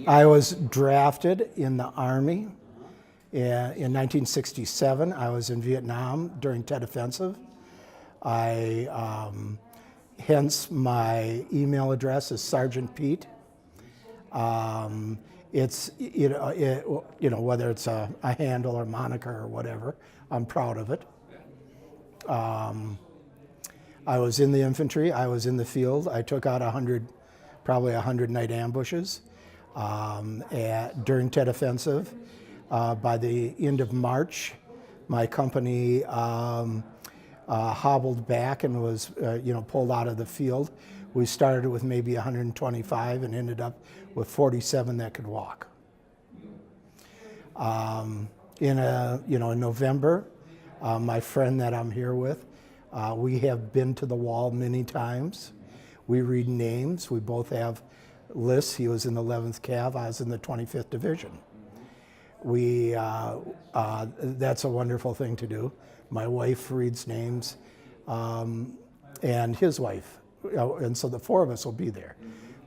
I was drafted in the Army in 1967. I was in Vietnam during Tet Offensive. Hence my email address is Sergeant Pete. It's, whether it's a handle or moniker or whatever, I'm proud of it. I was in the infantry, I was in the field. I took out probably 100 night ambushes during Tet Offensive. By the end of March, my company hobbled back and was pulled out of the field. We started with maybe 125 and ended up with 47 that could walk. In November, my friend that I'm here with, we have been to the wall many times. We read names. We both have lists. He was in the 11th Cav. I was in the 25th Division. That's a wonderful thing to do. My wife reads names, and his wife, and so the four of us will be there.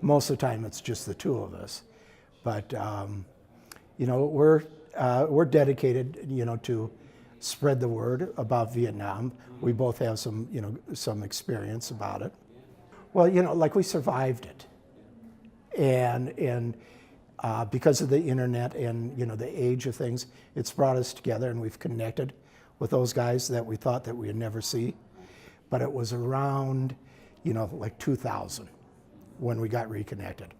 Most of the time, it's just the two of us, but we're dedicated, to spread the word about Vietnam. We both have some experience about it. Well, like we survived it, and because of the internet and the age of things, it's brought us together, and we've connected with those guys that we thought that we'd never see. But it was around, like 2000 when we got reconnected.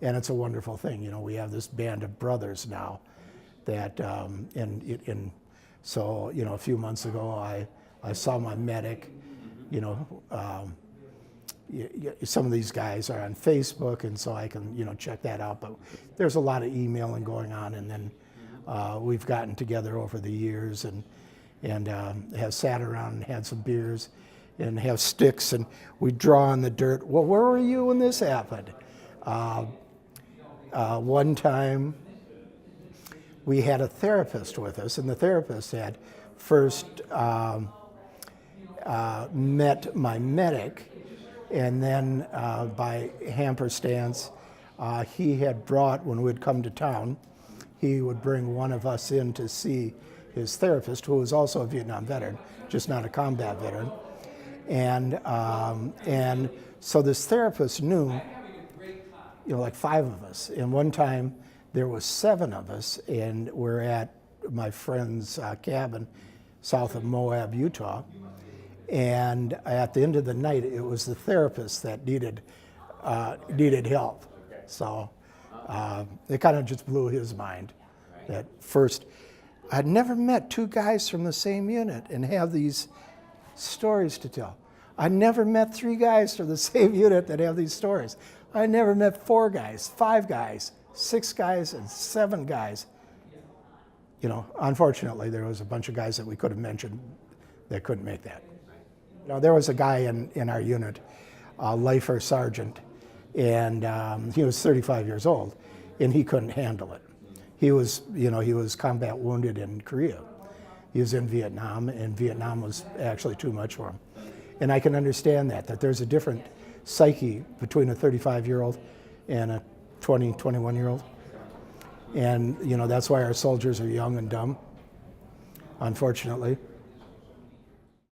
And it's a wonderful thing. We have this band of brothers now that, so, a few months ago, I saw my medic, some of these guys are on Facebook, and so I can, check that out. But there's a lot of emailing going on, and then we've gotten together over the years and have sat around and had some beers and have sticks, and we draw on the dirt. Well, where were you when this happened? One time we had a therapist with us, and the therapist had first met my medic, and then by hamperstance, he had brought, when we'd come to town, he would bring one of us in to see his therapist, who was also a Vietnam veteran, just not a combat veteran. And so this therapist knew, like 5 of us. And one time there was 7 of us, and we're at my friend's cabin south of Moab, Utah. And at the end of the night, it was the therapist that needed help. So it kind of just blew his mind. That first, I'd never met 2 guys from the same unit and have these stories to tell. I never met 3 guys from the same unit that have these stories. I never met 4 guys, 5 guys, 6 guys, and 7 guys. Unfortunately, there was a bunch of guys that we could have mentioned that couldn't make that. There was a guy in our unit, a lifer sergeant, and he was 35 years old, and he couldn't handle it. He was combat wounded in Korea. He was in Vietnam, and Vietnam was actually too much for him. And I can understand that there's a different psyche between a 35-year-old and a 20, 21-year-old. And, that's why our soldiers are young and dumb, unfortunately.